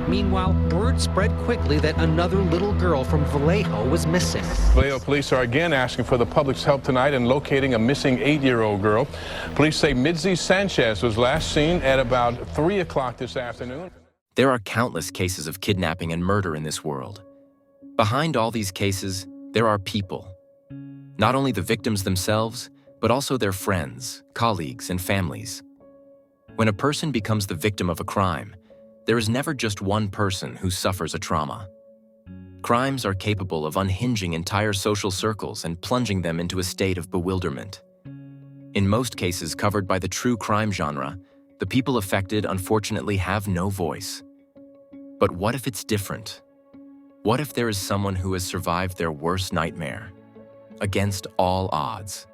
Meanwhile, word spread quickly that another little girl from Vallejo was missing. Vallejo police are again asking for the public's help tonight in locating a missing 8-year-old girl. Police say Midsi Sanchez was last seen at about 3 o'clock this afternoon. There are countless cases of kidnapping and murder in this world. Behind all these cases, there are people. Not only the victims themselves, but also their friends, colleagues, and families. When a person becomes the victim of a crime, there is never just one person who suffers a trauma. Crimes are capable of unhinging entire social circles and plunging them into a state of bewilderment. In most cases covered by the true crime genre, the people affected unfortunately have no voice. But what if it's different? What if there is someone who has survived their worst nightmare, against all odds?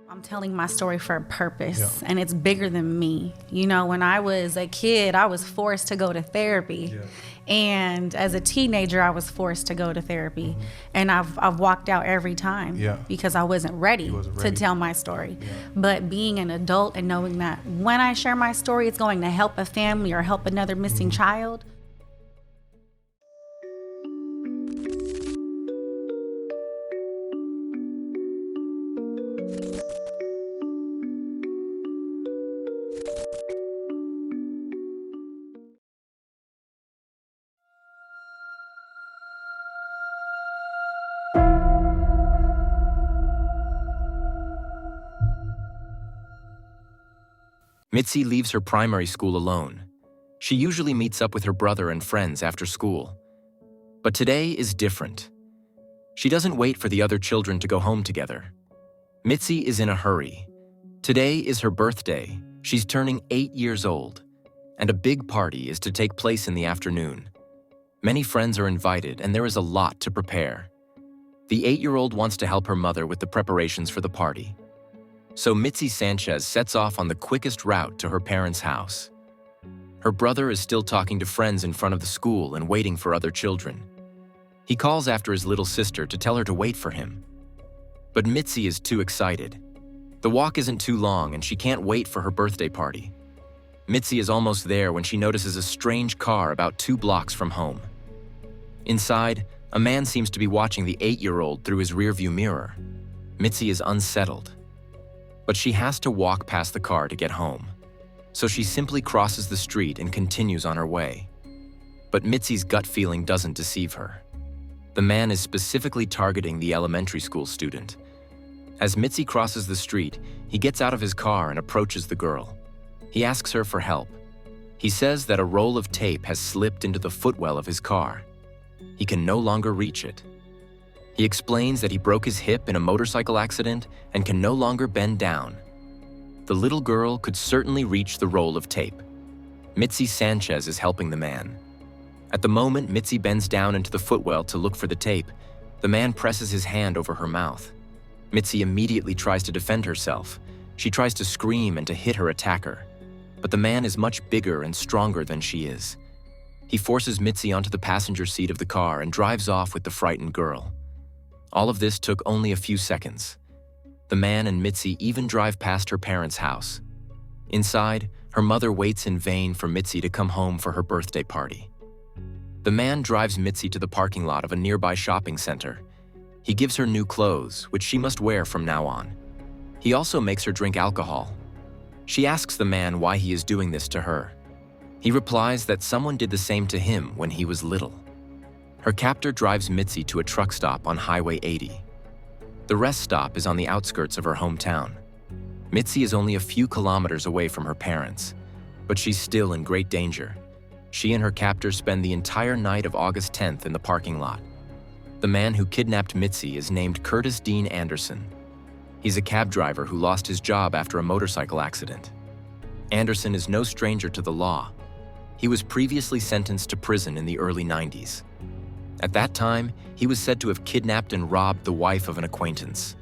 I'm telling my story for a purpose, and it's bigger than me. You know, when I was a kid, I was forced to go to therapy. And as a teenager, I was forced to go to therapy. And I've walked out every time because I wasn't ready to tell my story. But being an adult and knowing that when I share my story, it's going to help a family or help another missing child. Midsi leaves her primary school alone. She usually meets up with her brother and friends after school. But today is different. She doesn't wait for the other children to go home together. Midsi is in a hurry. Today is her birthday. She's turning 8 years old, and a big party is to take place in the afternoon. Many friends are invited, and there is a lot to prepare. The 8-year-old wants to help her mother with the preparations for the party. So Midsi Sanchez sets off on the quickest route to her parents' house. Her brother is still talking to friends in front of the school and waiting for other children. He calls after his little sister to tell her to wait for him. But Midsi is too excited. The walk isn't too long and she can't wait for her birthday party. Midsi is almost there when she notices a strange car about 2 blocks from home. Inside, a man seems to be watching the 8-year-old through his rearview mirror. Midsi is unsettled. But she has to walk past the car to get home. So she simply crosses the street and continues on her way. But Midsi's gut feeling doesn't deceive her. The man is specifically targeting the elementary school student. As Midsi crosses the street, he gets out of his car and approaches the girl. He asks her for help. He says that a roll of tape has slipped into the footwell of his car. He can no longer reach it. He explains that he broke his hip in a motorcycle accident and can no longer bend down. The little girl could certainly reach the roll of tape. Midsi Sanchez is helping the man. At the moment Midsi bends down into the footwell to look for the tape, the man presses his hand over her mouth. Midsi immediately tries to defend herself. She tries to scream and to hit her attacker. But the man is much bigger and stronger than she is. He forces Midsi onto the passenger seat of the car and drives off with the frightened girl. All of this took only a few seconds. The man and Midsi even drive past her parents' house. Inside, her mother waits in vain for Midsi to come home for her birthday party. The man drives Midsi to the parking lot of a nearby shopping center. He gives her new clothes, which she must wear from now on. He also makes her drink alcohol. She asks the man why he is doing this to her. He replies that someone did the same to him when he was little. Her captor drives Midsi to a truck stop on Highway 80. The rest stop is on the outskirts of her hometown. Midsi is only a few kilometers away from her parents, but she's still in great danger. She and her captor spend the entire night of August 10th in the parking lot. The man who kidnapped Midsi is named Curtis Dean Anderson. He's a cab driver who lost his job after a motorcycle accident. Anderson is no stranger to the law. He was previously sentenced to prison in the early 90s. At that time, he was said to have kidnapped and robbed the wife of an acquaintance.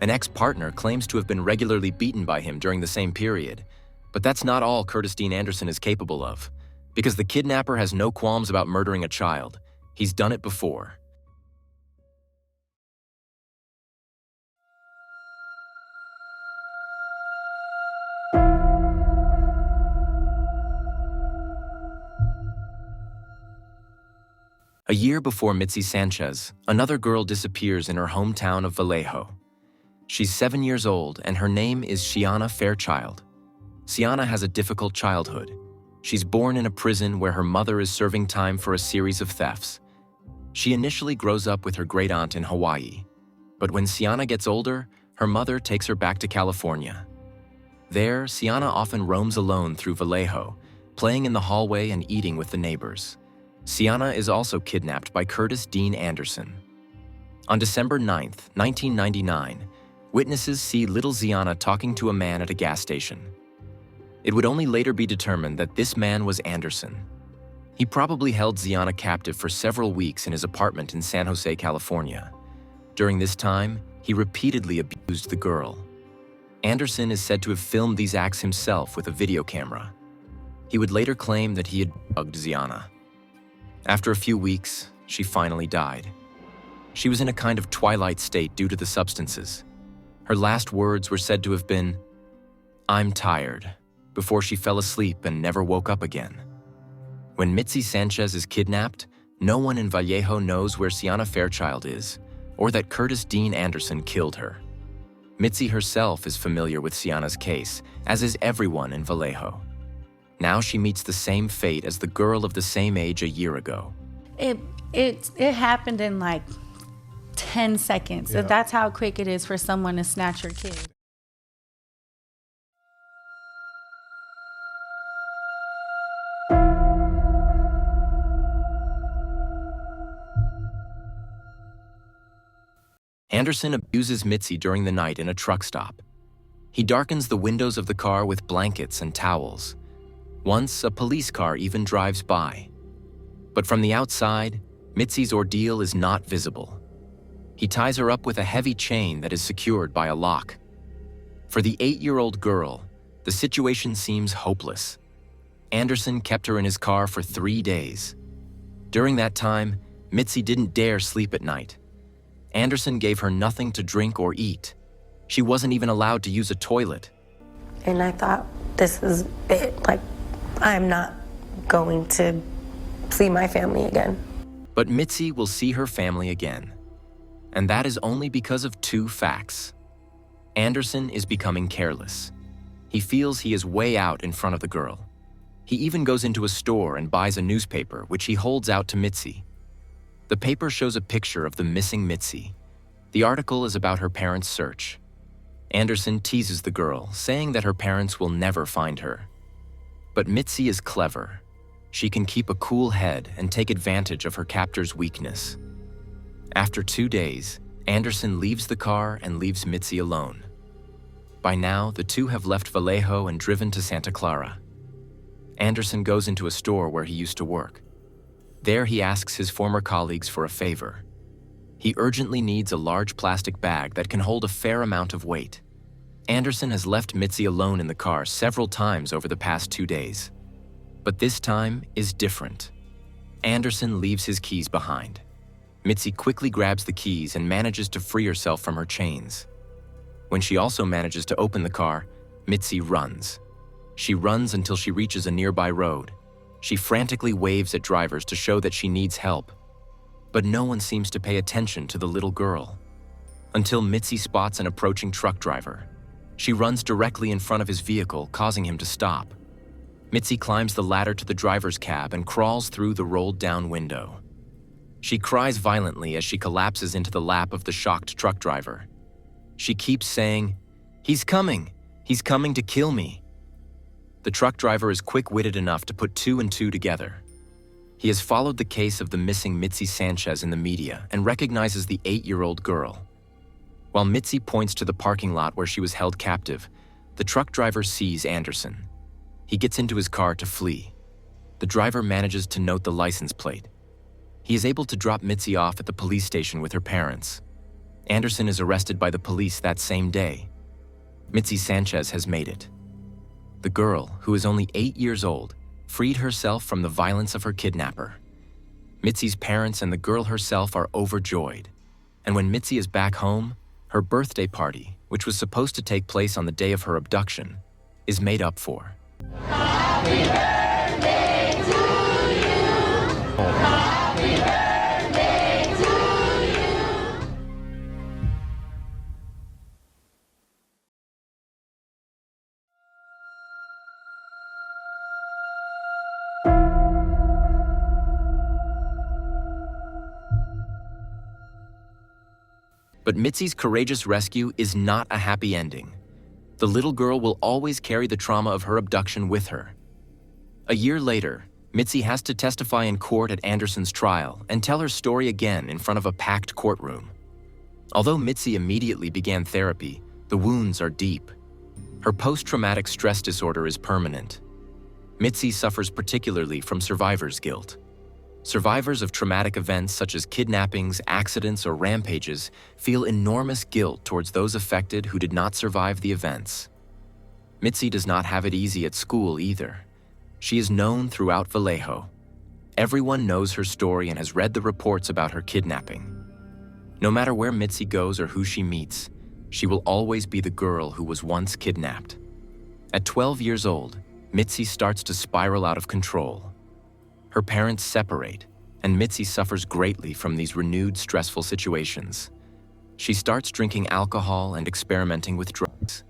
An ex-partner claims to have been regularly beaten by him during the same period, but that's not all Curtis Dean Anderson is capable of, because the kidnapper has no qualms about murdering a child. He's done it before. A year before Midsi Sanchez, another girl disappears in her hometown of Vallejo. She's 7 years old, and her name is Shiana Fairchild. Shiana has a difficult childhood. She's born in a prison where her mother is serving time for a series of thefts. She initially grows up with her great-aunt in Hawaii. But when Shiana gets older, her mother takes her back to California. There, Shiana often roams alone through Vallejo, playing in the hallway and eating with the neighbors. Shiana is also kidnapped by Curtis Dean Anderson. On December 9th, 1999, witnesses see little Shiana talking to a man at a gas station. It would only later be determined that this man was Anderson. He probably held Shiana captive for several weeks in his apartment in San Jose, California. During this time, he repeatedly abused the girl. Anderson is said to have filmed these acts himself with a video camera. He would later claim that he had drugged Shiana. After a few weeks, she finally died. She was in a kind of twilight state due to the substances. Her last words were said to have been, "I'm tired," before she fell asleep and never woke up again. When Midsi Sanchez is kidnapped, no one in Vallejo knows where Shiana Fairchild is, or that Curtis Dean Anderson killed her. Midsi herself is familiar with Shiana's case, as is everyone in Vallejo. Now she meets the same fate as the girl of the same age a year ago. It happened in like 10 seconds. Yeah. That's how quick it is for someone to snatch your kid. Anderson abuses Midsi during the night in a truck stop. He darkens the windows of the car with blankets and towels. Once, a police car even drives by. But from the outside, Midsi's ordeal is not visible. He ties her up with a heavy chain that is secured by a lock. For the 8-year-old girl, the situation seems hopeless. Anderson kept her in his car for 3 days. During that time, Midsi didn't dare sleep at night. Anderson gave her nothing to drink or eat. She wasn't even allowed to use a toilet. And I thought, this is it. Like, I'm not going to see my family again. But Midsi will see her family again. And that is only because of 2 facts. Anderson is becoming careless. He feels he is way out in front of the girl. He even goes into a store and buys a newspaper, which he holds out to Midsi. The paper shows a picture of the missing Midsi. The article is about her parents' search. Anderson teases the girl, saying that her parents will never find her. But Midsi is clever. She can keep a cool head and take advantage of her captor's weakness. After 2 days, Anderson leaves the car and leaves Midsi alone. By now, the two have left Vallejo and driven to Santa Clara. Anderson goes into a store where he used to work. There he asks his former colleagues for a favor. He urgently needs a large plastic bag that can hold a fair amount of weight. Anderson has left Midsi alone in the car several times over the past 2 days. But this time is different. Anderson leaves his keys behind. Midsi quickly grabs the keys and manages to free herself from her chains. When she also manages to open the car, Midsi runs. She runs until she reaches a nearby road. She frantically waves at drivers to show that she needs help. But no one seems to pay attention to the little girl. Until Midsi spots an approaching truck driver. She runs directly in front of his vehicle, causing him to stop. Midsi climbs the ladder to the driver's cab and crawls through the rolled-down window. She cries violently as she collapses into the lap of the shocked truck driver. She keeps saying, "He's coming! He's coming to kill me!" The truck driver is quick-witted enough to put 2 and 2 together. He has followed the case of the missing Midsi Sanchez in the media and recognizes the 8-year-old girl. While Midsi points to the parking lot where she was held captive, the truck driver sees Anderson. He gets into his car to flee. The driver manages to note the license plate. He is able to drop Midsi off at the police station with her parents. Anderson is arrested by the police that same day. Midsi Sanchez has made it. The girl, who is only 8 years old, freed herself from the violence of her kidnapper. Midsi's parents and the girl herself are overjoyed. And when Midsi is back home, her birthday party, which was supposed to take place on the day of her abduction, is made up for. Happy birthday to you. Happy birthday. But Midsi's courageous rescue is not a happy ending. The little girl will always carry the trauma of her abduction with her. A year later, Midsi has to testify in court at Anderson's trial and tell her story again in front of a packed courtroom. Although Midsi immediately began therapy, the wounds are deep. Her post-traumatic stress disorder is permanent. Midsi suffers particularly from survivor's guilt. Survivors of traumatic events such as kidnappings, accidents, or rampages feel enormous guilt towards those affected who did not survive the events. Midsi does not have it easy at school either. She is known throughout Vallejo. Everyone knows her story and has read the reports about her kidnapping. No matter where Midsi goes or who she meets, she will always be the girl who was once kidnapped. At 12 years old, Midsi starts to spiral out of control. Her parents separate, and Midsi suffers greatly from these renewed stressful situations. She starts drinking alcohol and experimenting with drugs.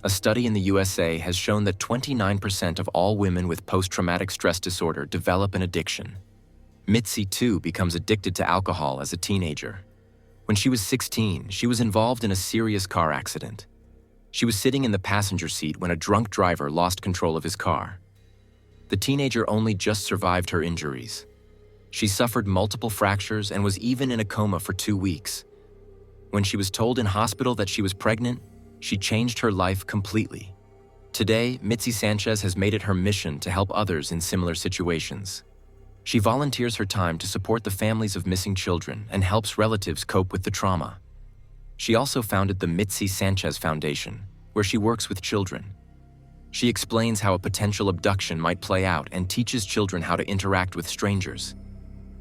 A study in the USA has shown that 29% of all women with post-traumatic stress disorder develop an addiction. Midsi, too, becomes addicted to alcohol as a teenager. When she was 16, she was involved in a serious car accident. She was sitting in the passenger seat when a drunk driver lost control of his car. The teenager only just survived her injuries. She suffered multiple fractures and was even in a coma for 2 weeks. When she was told in hospital that she was pregnant, she changed her life completely. Today, Midsi Sanchez has made it her mission to help others in similar situations. She volunteers her time to support the families of missing children and helps relatives cope with the trauma. She also founded the Midsi Sanchez Foundation, where she works with children. She explains how a potential abduction might play out and teaches children how to interact with strangers.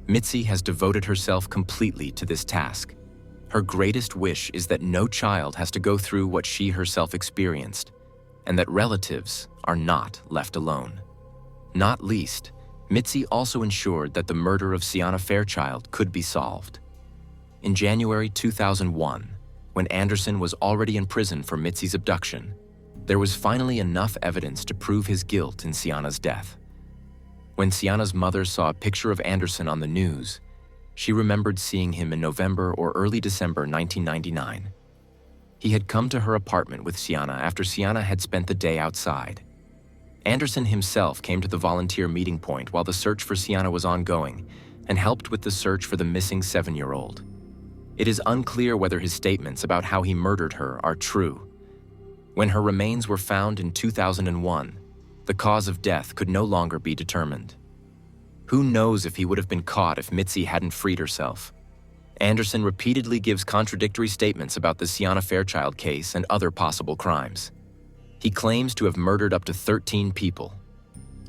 Midsi has devoted herself completely to this task. Her greatest wish is that no child has to go through what she herself experienced, and that relatives are not left alone. Not least, Midsi also ensured that the murder of Sienna Fairchild could be solved. In January 2001, when Anderson was already in prison for Midsi's abduction, there was finally enough evidence to prove his guilt in Sienna's death. When Sienna's mother saw a picture of Anderson on the news, she remembered seeing him in November or early December 1999. He had come to her apartment with Sienna after Sienna had spent the day outside. Anderson himself came to the volunteer meeting point while the search for Sienna was ongoing and helped with the search for the missing 7-year-old. It is unclear whether his statements about how he murdered her are true. When her remains were found in 2001, the cause of death could no longer be determined. Who knows if he would have been caught if Midsi hadn't freed herself? Anderson repeatedly gives contradictory statements about the Sienna Fairchild case and other possible crimes. He claims to have murdered up to 13 people.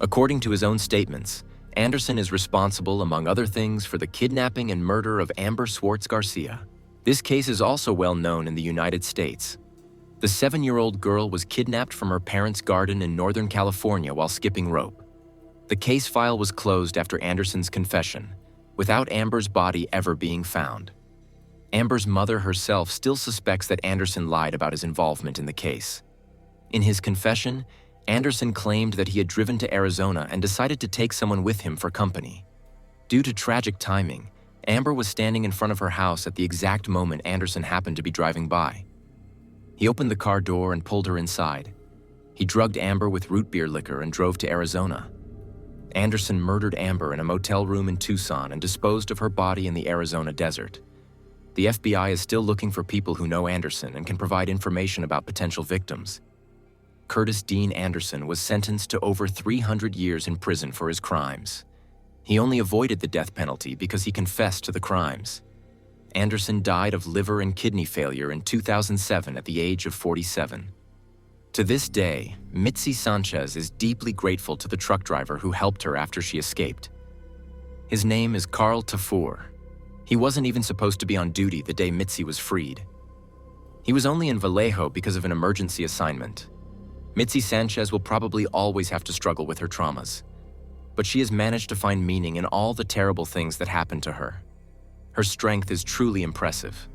According to his own statements, Anderson is responsible, among other things, for the kidnapping and murder of Amber Swartz Garcia. This case is also well known in the United States. The 7-year-old girl was kidnapped from her parents' garden in Northern California while skipping rope. The case file was closed after Anderson's confession, without Amber's body ever being found. Amber's mother herself still suspects that Anderson lied about his involvement in the case. In his confession, Anderson claimed that he had driven to Arizona and decided to take someone with him for company. Due to tragic timing, Amber was standing in front of her house at the exact moment Anderson happened to be driving by. He opened the car door and pulled her inside. He drugged Amber with root beer liquor and drove to Arizona. Anderson murdered Amber in a motel room in Tucson and disposed of her body in the Arizona desert. The FBI is still looking for people who know Anderson and can provide information about potential victims. Curtis Dean Anderson was sentenced to over 300 years in prison for his crimes. He only avoided the death penalty because he confessed to the crimes. Anderson died of liver and kidney failure in 2007 at the age of 47. To this day, Midsi Sanchez is deeply grateful to the truck driver who helped her after she escaped. His name is Carl Tafur. He wasn't even supposed to be on duty the day Midsi was freed. He was only in Vallejo because of an emergency assignment. Midsi Sanchez will probably always have to struggle with her traumas, but she has managed to find meaning in all the terrible things that happened to her. Her strength is truly impressive.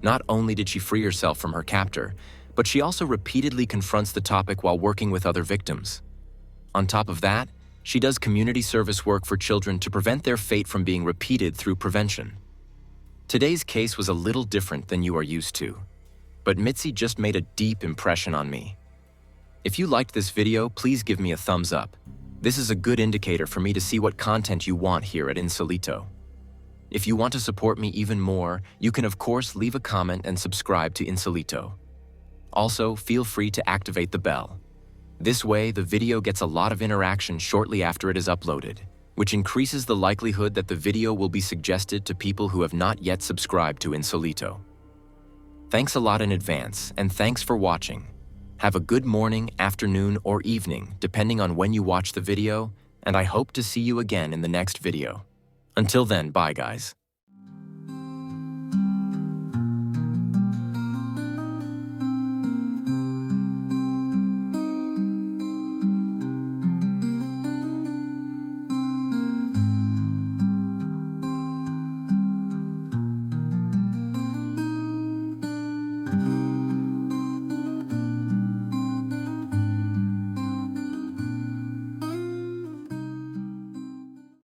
Not only did she free herself from her captor, but she also repeatedly confronts the topic while working with other victims. On top of that, she does community service work for children to prevent their fate from being repeated through prevention. Today's case was a little different than you are used to, but Midsi just made a deep impression on me. If you liked this video, please give me a thumbs up. This is a good indicator for me to see what content you want here at Insolito. If you want to support me even more, you can of course leave a comment and subscribe to Insolito. Also, feel free to activate the bell. This way, the video gets a lot of interaction shortly after it is uploaded, which increases the likelihood that the video will be suggested to people who have not yet subscribed to Insolito. Thanks a lot in advance, and thanks for watching. Have a good morning, afternoon, or evening, depending on when you watch the video, and I hope to see you again in the next video. Until then, bye guys.